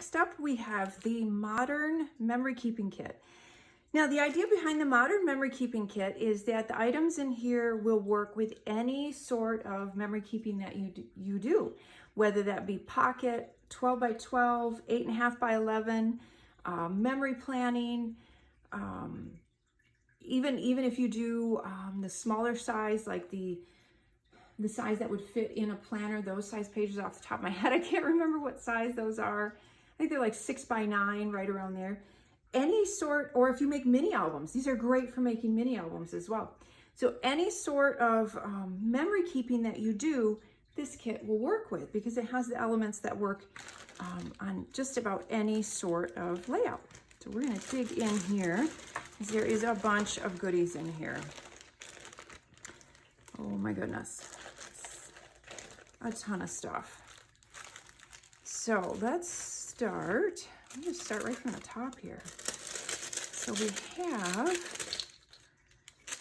next up we have the Modern Memory Keeping Kit. Now the idea behind the Modern Memory Keeping Kit is that the items in here will work with any sort of memory keeping that you do, whether that be pocket, 12 by 12, 8.5 by 11, memory planning, even if you do the smaller size, like the size that would fit in a planner, those size pages off the top of my head, I can't remember what size those are. I think they're like 6 by 9, right around there. Any sort, or if you make mini albums, these are great for making mini albums as well. So any sort of memory keeping that you do, this kit will work with, because it has the elements that work on just about any sort of layout. So we're gonna dig in here, because there is a bunch of goodies in here. Oh my goodness, a ton of stuff. So let's start. I'm gonna start right from the top here. So we have,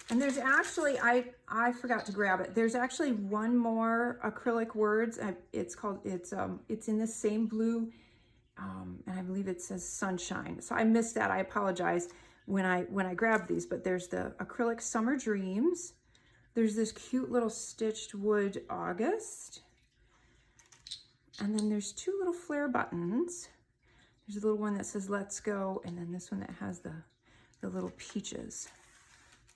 and there's actually, I forgot to grab it. There's actually one more acrylic words. It's in the same blue, and I believe it says sunshine. So I missed that. I apologize when I grabbed these. But there's the acrylic Summer Dreams. There's this cute little stitched wood August. And then there's two little flare buttons. There's a little one that says let's go, and then this one that has the little peaches.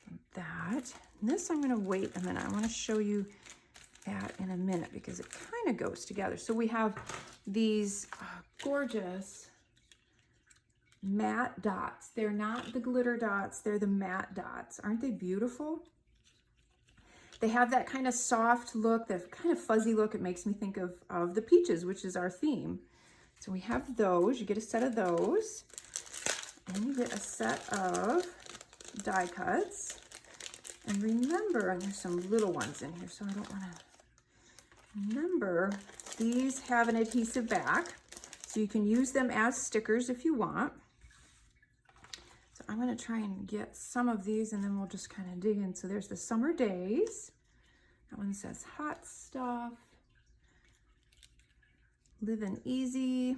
And that. And this I'm gonna wait a minute. I wanna show you that in a minute because it kind of goes together. So we have these gorgeous matte dots. They're not the glitter dots, they're the matte dots. Aren't they beautiful? They have that kind of soft look, that kind of fuzzy look. It makes me think of the peaches, which is our theme. So we have those. You get a set of those. And you get a set of die cuts. And remember, and there's some little ones in here, so I don't want to... Remember, these have an adhesive back, so you can use them as stickers if you want. So I'm going to try and get some of these, and then we'll just kind of dig in. So there's the Summer Days. That one says Hot Stuff. Living Easy.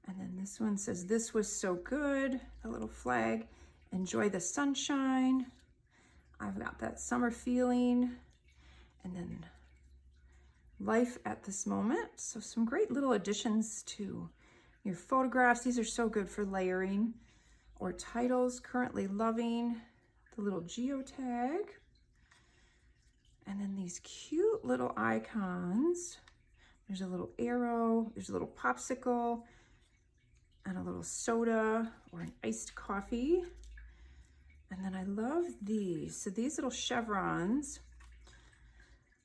And then this one says This Was So Good. A little flag. Enjoy the Sunshine. I've got that summer feeling. And then Life at This Moment. So some great little additions to your photographs. These are so good for layering. Or titles, Currently Loving, the little geotag. And then these cute little icons. There's a little arrow, there's a little popsicle, and a little soda or an iced coffee. And then I love these. So these little chevrons,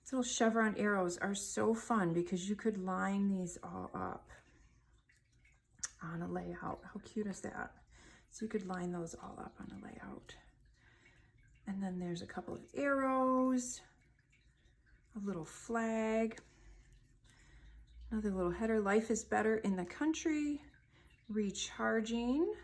these little chevron arrows are so fun because you could line these all up on a layout. How cute is that? So you could line those all up on a layout. And then there's a couple of arrows, a little flag, another little header, Life is Better in the Country, Recharging,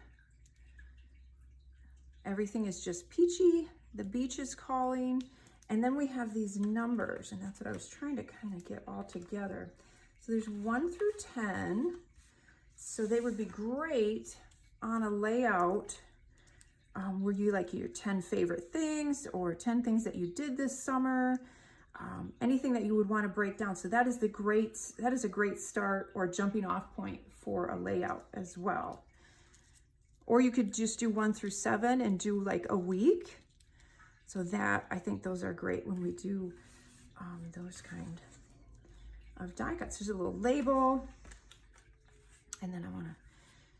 Everything is Just Peachy, The Beach is Calling, and then we have these numbers, and that's what I was trying to kind of get all together. So there's 1 through 10, so they would be great on a layout where you like your 10 favorite things or 10 things that you did this summer, anything that you would want to break down. So that is a great start or jumping off point for a layout as well. Or you could just do 1 through 7 and do like a week. So that, I think those are great when we do those kind of die cuts. There's a little label, and then I want to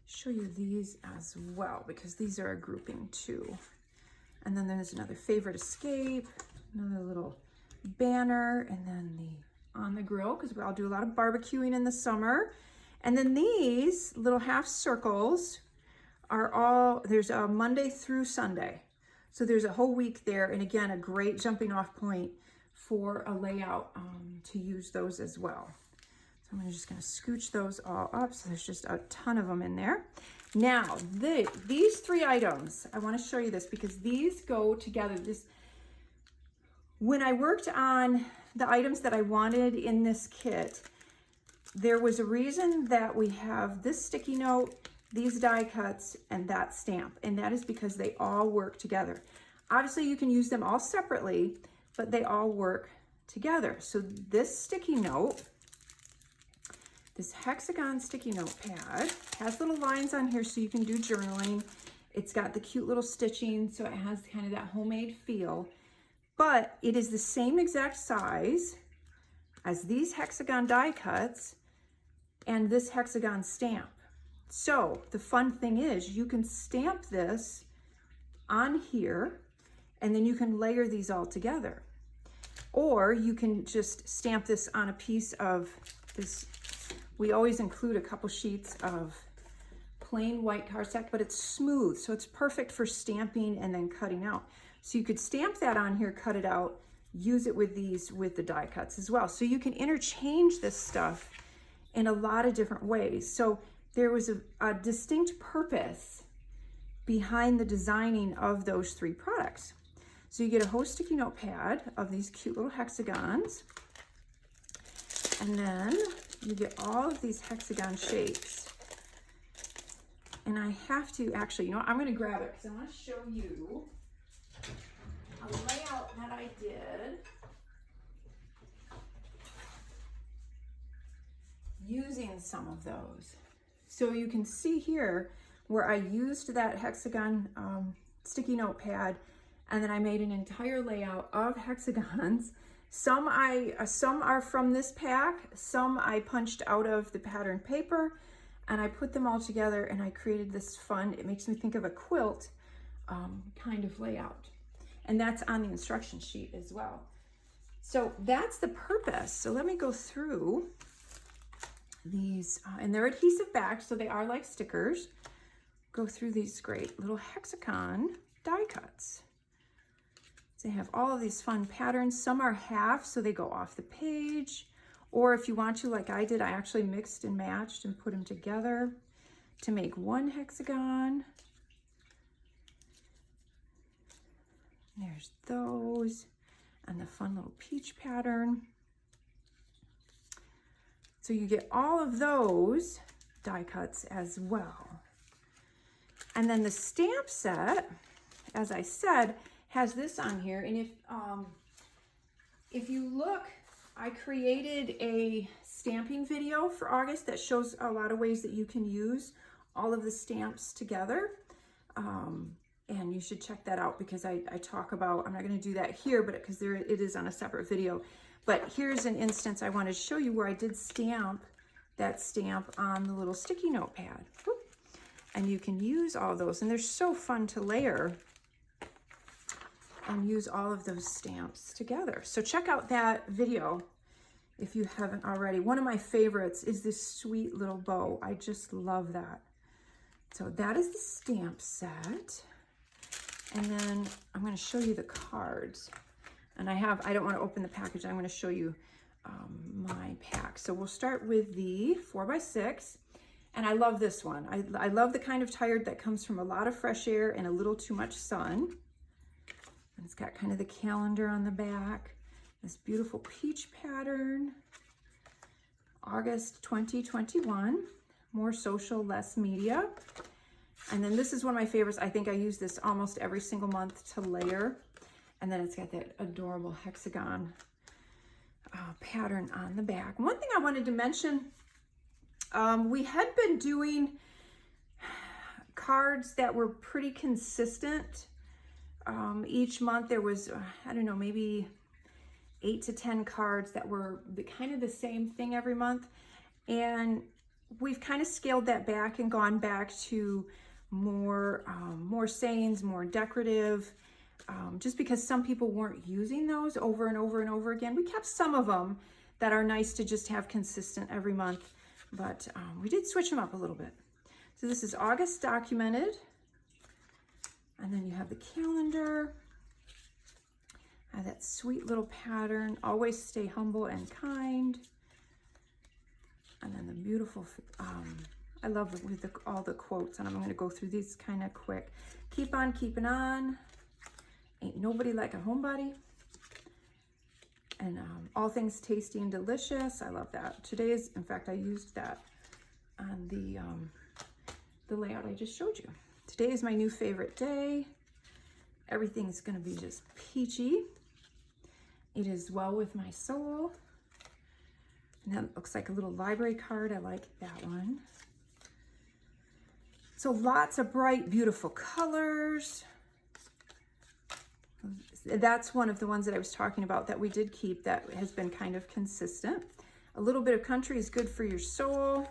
show you these as well because these are a grouping too. And then there's another Favorite Escape, another little banner, and then the On the Grill because we all do a lot of barbecuing in the summer. And then these little half circles are all, there's a Monday through Sunday. So there's a whole week there, and again, a great jumping off point for a layout to use those as well. So I'm just gonna scooch those all up. So there's just a ton of them in there. Now, these 3 items, I wanna show you this because these go together. When I worked on the items that I wanted in this kit, there was a reason that we have this sticky note, these die cuts, and that stamp, and that is because they all work together. Obviously, you can use them all separately, but they all work together. So this sticky note, this hexagon sticky note pad, has little lines on here so you can do journaling. It's got the cute little stitching, so it has kind of that homemade feel, but it is the same exact size as these hexagon die cuts and this hexagon stamp. So the fun thing is you can stamp this on here and then you can layer these all together. Or you can just stamp this on a piece of this. We always include a couple sheets of plain white cardstock, but it's smooth, so it's perfect for stamping and then cutting out. So you could stamp that on here, cut it out, use it with these, with the die cuts as well. So you can interchange this stuff in a lot of different ways. So there was a distinct purpose behind the designing of those three products. So you get a whole sticky note pad of these cute little hexagons, and then you get all of these hexagon shapes. And I have to actually, you know what, I'm gonna grab it because I wanna show you a layout that I did using some of those. So you can see here where I used that hexagon sticky note pad, and then I made an entire layout of hexagons. Some are from this pack, some I punched out of the pattern paper, and I put them all together and I created this fun, it makes me think of a quilt kind of layout. And that's on the instruction sheet as well. So that's the purpose. So let me go through these, and they're adhesive back, so they are like stickers. Go through these great little hexagon die cuts. They have all of these fun patterns. Some are half, so they go off the page. Or if you want to, like I did, I actually mixed and matched and put them together to make one hexagon. There's those, and the fun little peach pattern. So you get all of those die cuts as well. And then the stamp set, as I said, has this on here. And if you look, I created a stamping video for August that shows a lot of ways that you can use all of the stamps together. And you should check that out because I talk about, I'm not going to do that here, but because it is on a separate video. But here's an instance I wanted to show you where I did stamp that stamp on the little sticky note pad. Whoop. And you can use all those, and they're so fun to layer and use all of those stamps together. So check out that video if you haven't already. One of my favorites is this sweet little bow. I just love that. So that is the stamp set. And then I'm going to show you the cards. And I don't want to open the package. I'm going to show you my pack. So we'll start with the 4x6. And I love this one. I love the kind of tired that comes from a lot of fresh air and a little too much sun. And it's got kind of the calendar on the back. This beautiful peach pattern. August 2021. More social, less media. And then this is one of my favorites. I think I use this almost every single month to layer. And then it's got that adorable hexagon pattern on the back. One thing I wanted to mention, we had been doing cards that were pretty consistent. Each month there was, I don't know, maybe 8 to 10 cards that were kind of the same thing every month. And we've kind of scaled that back and gone back to more sayings, more decorative, just because some people weren't using those over and over and over again. We kept some of them that are nice to just have consistent every month, but we did switch them up a little bit. So this is August documented. And then you have the calendar, that sweet little pattern, always stay humble and kind. And then the beautiful, I love with all the quotes, and I'm going to go through these kind of quick. Keep on keeping on. Ain't nobody like a homebody. And all things tasty and delicious. I love that. Today's, in fact, I used that on the layout I just showed you. Today is my new favorite day. Everything's gonna be just peachy. It is well with my soul. And that looks like a little library card. I like that one. So lots of bright, beautiful colors. That's one of the ones that I was talking about that we did keep that has been kind of consistent. A little bit of country is good for your soul.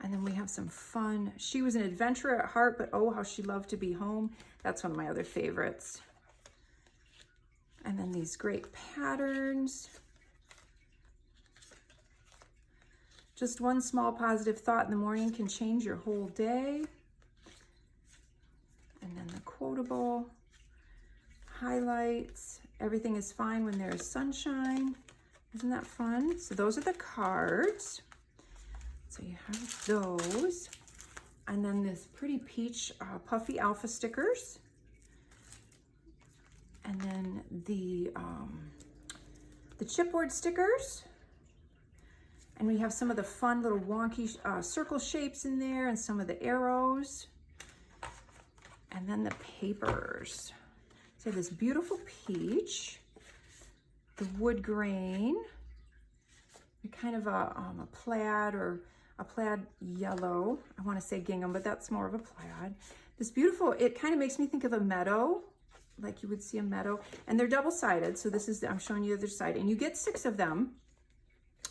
And then we have some fun. She was an adventurer at heart, but oh, how she loved to be home. That's one of my other favorites. And then these great patterns. Just one small positive thought in the morning can change your whole day. And then the quotable, highlights, everything is fine when there is sunshine. Isn't that fun? So those are the cards. So you have those. And then this pretty peach puffy alpha stickers. And then the chipboard stickers. And we have some of the fun little wonky circle shapes in there and some of the arrows. And then the papers. So this beautiful peach, the wood grain, kind of a plaid or a plaid yellow. I want to say gingham, but that's more of a plaid. This beautiful, it kind of makes me think of a meadow, like you would see a meadow. And they're double-sided, so this is, I'm showing you the other side. And you get 6 of them,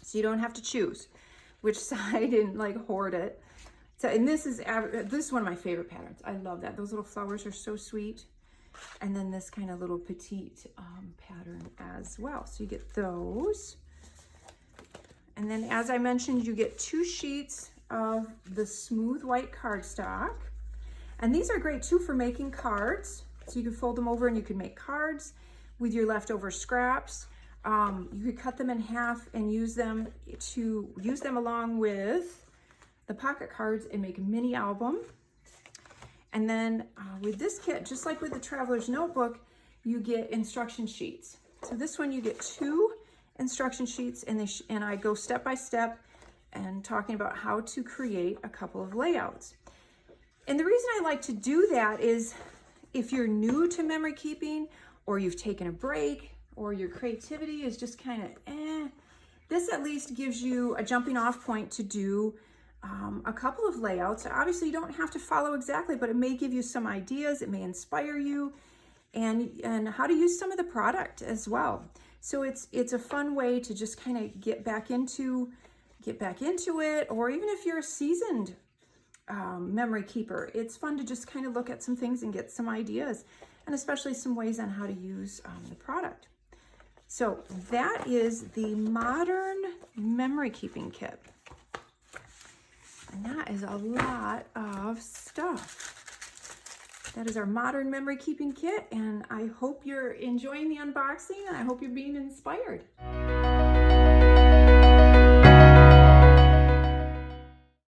so you don't have to choose which side and like hoard it. So, and this is one of my favorite patterns. I love that. Those little flowers are so sweet. And then this kind of little petite pattern as well. So you get those. And then as I mentioned, you get 2 sheets of the smooth white cardstock. And these are great too for making cards. So you can fold them over and you can make cards with your leftover scraps. You could cut them in half and use them along with the pocket cards and make a mini album. And then with this kit, just like with the Traveler's Notebook, you get instruction sheets. So this one you get 2 instruction sheets, and I go step by step and talking about how to create a couple of layouts. And the reason I like to do that is if you're new to memory keeping, or you've taken a break, or your creativity is just kind of this at least gives you a jumping off point to do a couple of layouts. Obviously you don't have to follow exactly, but it may give you some ideas, it may inspire you, and how to use some of the product as well. So it's a fun way to just kind of get back into it, or even if you're a seasoned memory keeper, it's fun to just kind of look at some things and get some ideas, and especially some ways on how to use the product. So that is the Modern Memory Keeping Kit. And that is a lot of stuff. That is our Modern Memory Keeping Kit, and I hope you're enjoying the unboxing, and I hope you're being inspired.